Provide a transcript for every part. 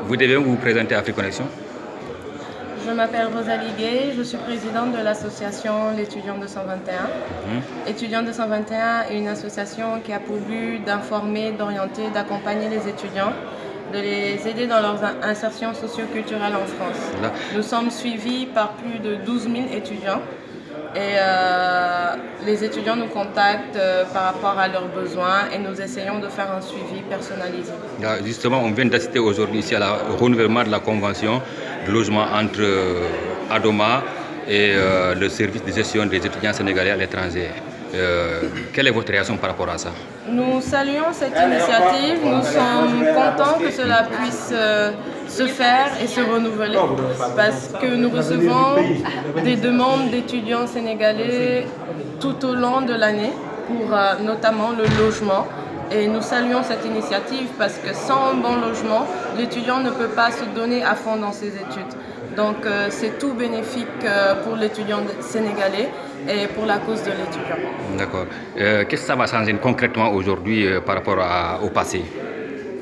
Vous devez vous présenter à Africonnexion. Je m'appelle Rosalie Gay, je suis présidente de l'association L'Étudiant 221. Étudiant 221 est une association qui a pour but d'informer, d'orienter, d'accompagner les étudiants, de les aider dans leur insertion socio-culturelle en France. Là. Nous sommes suivis par plus de 12 000 étudiants et les étudiants nous contactent par rapport à leurs besoins et nous essayons de faire un suivi personnalisé. Là, justement, on vient d'assister aujourd'hui ici au renouvellement de la convention de logement entre Adoma et le service de gestion des étudiants sénégalais à l'étranger. Quelle est votre réaction par rapport à ça? Nous saluons cette initiative, nous sommes contents que cela puisse se faire et se renouveler parce que nous recevons des demandes d'étudiants sénégalais tout au long de l'année pour notamment le logement. Et nous saluons cette initiative parce que sans un bon logement, l'étudiant ne peut pas se donner à fond dans ses études. Donc c'est tout bénéfique pour l'étudiant sénégalais et pour la cause de l'étudiant. D'accord. Qu'est-ce que ça va changer concrètement aujourd'hui par rapport au passé?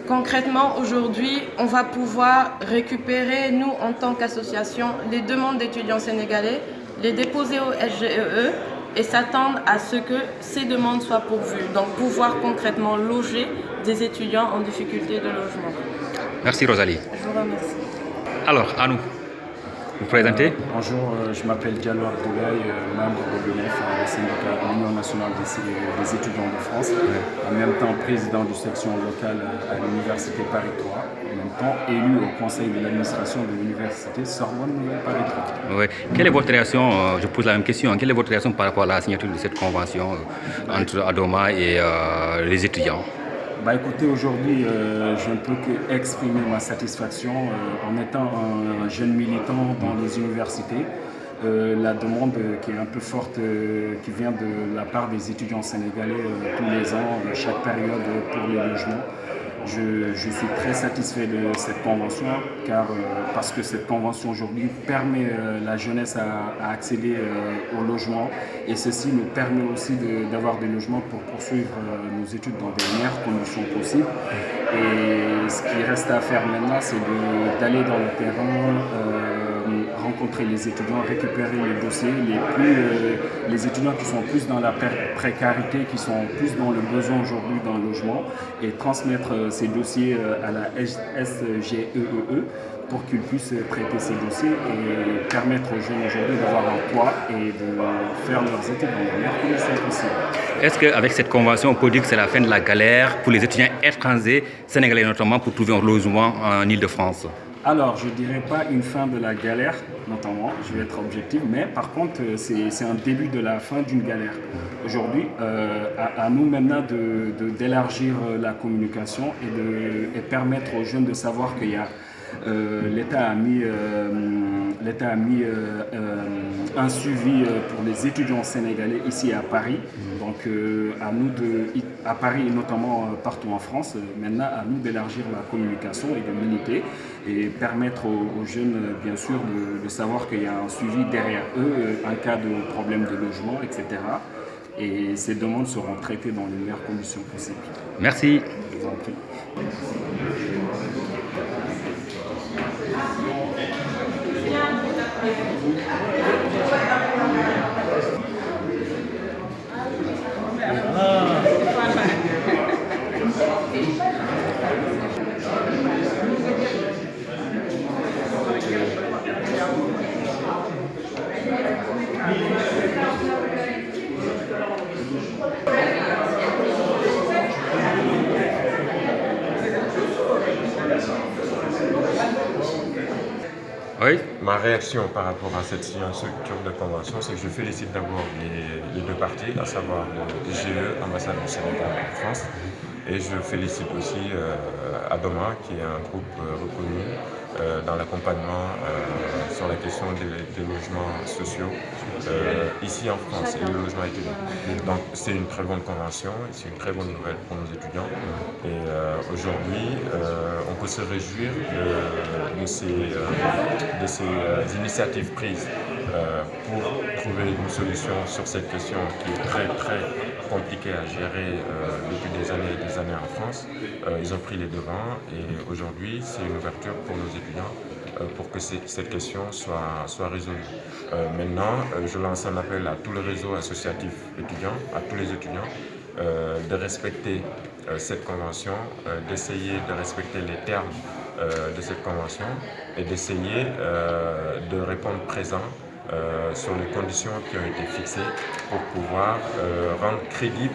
Concrètement, aujourd'hui, on va pouvoir récupérer, nous, en tant qu'association, les demandes d'étudiants sénégalais, les déposer au SGEE et s'attendre à ce que ces demandes soient pourvues. Donc, pouvoir concrètement loger des étudiants en difficulté de logement. Merci Rosalie. Je vous remercie. Alors, à nous. Vous présentez? Bonjour, je m'appelle Diallo Abdoulaye, membre de l'UNEF, le syndicat Union nationale des étudiants de France, en même temps président du section locale à l'université Paris 3, en même temps élu au conseil de l'administration de l'université Sorbonne Nouvelle Paris 3. Oui. Quelle est votre réaction, je pose la même question, quelle est votre réaction par rapport à la signature de cette convention entre Adoma et les étudiants? Bah écoutez, aujourd'hui, je ne peux qu'exprimer ma satisfaction en étant un jeune militant dans les universités. La demande qui est un peu forte, qui vient de la part des étudiants sénégalais tous les ans, chaque période pour les logements. Je suis très satisfait de cette convention parce que cette convention aujourd'hui permet la jeunesse à accéder au logement et ceci nous permet aussi d'avoir des logements pour poursuivre nos études dans des meilleures conditions possibles. Et ce qui reste à faire maintenant, c'est d'aller dans le terrain, rencontrer les étudiants, récupérer les dossiers, les étudiants qui sont plus dans la précarité, qui sont plus dans le besoin aujourd'hui d'un logement et transmettre ces dossiers à la SGEE pour qu'ils puissent traiter ces dossiers et permettre aux jeunes aujourd'hui d'avoir un toit et de faire leurs études dans les meilleures conditions possibles. Est-ce qu'avec cette convention, on peut dire que c'est la fin de la galère pour les étudiants étrangers, sénégalais notamment, pour trouver un logement en Île-de-France? Alors, je ne dirais pas une fin de la galère, notamment, je vais être objectif, mais par contre, c'est un début de la fin d'une galère. Aujourd'hui, à nous maintenant d'élargir la communication et permettre aux jeunes de savoir qu'il y a l'État a mis un suivi pour les étudiants sénégalais ici à Paris. Donc à nous à Paris et notamment partout en France, maintenant à nous d'élargir la communication et de militer et permettre aux jeunes bien sûr de savoir qu'il y a un suivi derrière eux en cas de problème de logement, etc. Et ces demandes seront traitées dans les meilleures conditions possibles. Merci. Je vous en prie. Oui. Ma réaction par rapport à cette signature de convention, c'est que je félicite d'abord les deux parties, à savoir le GE, ambassade du Sénégal en France, et je félicite aussi Adoma, qui est un groupe reconnu dans l'accompagnement sur la question des logements sociaux ici en France et le logement étudiant. Donc c'est une très bonne convention, c'est une très bonne nouvelle pour nos étudiants. Et aujourd'hui, on peut se réjouir de ces initiatives prises pour trouver une solution sur cette question qui est très compliqué à gérer depuis des années en France. Ils ont pris les devants et aujourd'hui, c'est une ouverture pour nos étudiants pour que cette question soit résolue. Maintenant, je lance un appel à tout le réseau associatif étudiant, à tous les étudiants, de respecter cette convention, d'essayer de respecter les termes de cette convention et d'essayer de répondre présent sur les conditions qui ont été fixées pour pouvoir rendre crédible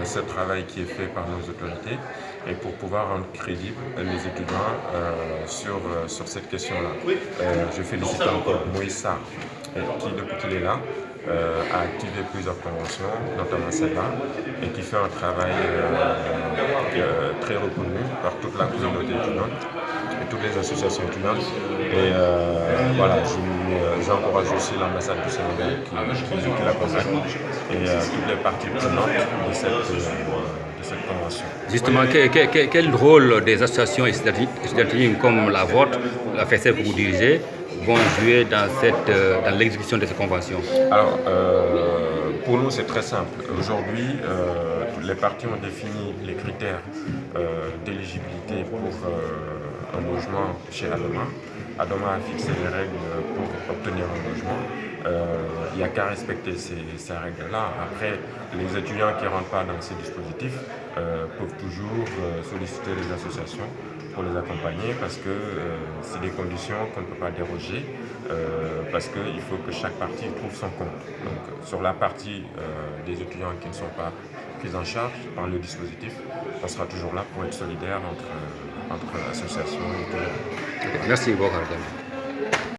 ce travail qui est fait par nos autorités et pour pouvoir rendre crédible les étudiants sur cette question-là. Je félicite encore Moïse Sarr, qui depuis qu'il est là, a activé plusieurs conventions, notamment celle-là, et qui fait un travail très reconnu par toute la communauté étudiante et toutes les associations étudiantes. Et voilà, j'encourage aussi l'ambassade du Sénégal qui l'accompagne et toutes les parties prenantes de cette convention. Justement, quel rôle des associations étudiantines comme la vôtre, la FESEF que vous dirigez, vont jouer dans l'exécution de cette convention? Alors, pour nous, c'est très simple. Aujourd'hui, les parties ont défini les critères d'éligibilité pour un logement chez Adoma. Adoma a fixé les règles pour obtenir un logement. Il n'y a qu'à respecter ces règles-là. Après, les étudiants qui ne rentrent pas dans ces dispositifs peuvent toujours solliciter les associations pour les accompagner parce que c'est des conditions qu'on ne peut pas déroger parce qu'il faut que chaque partie trouve son compte. Donc, sur la partie des étudiants qui ne sont pas pris en charge par le dispositif, on sera toujours là pour être solidaire entre associations et étudiants. Merci beaucoup.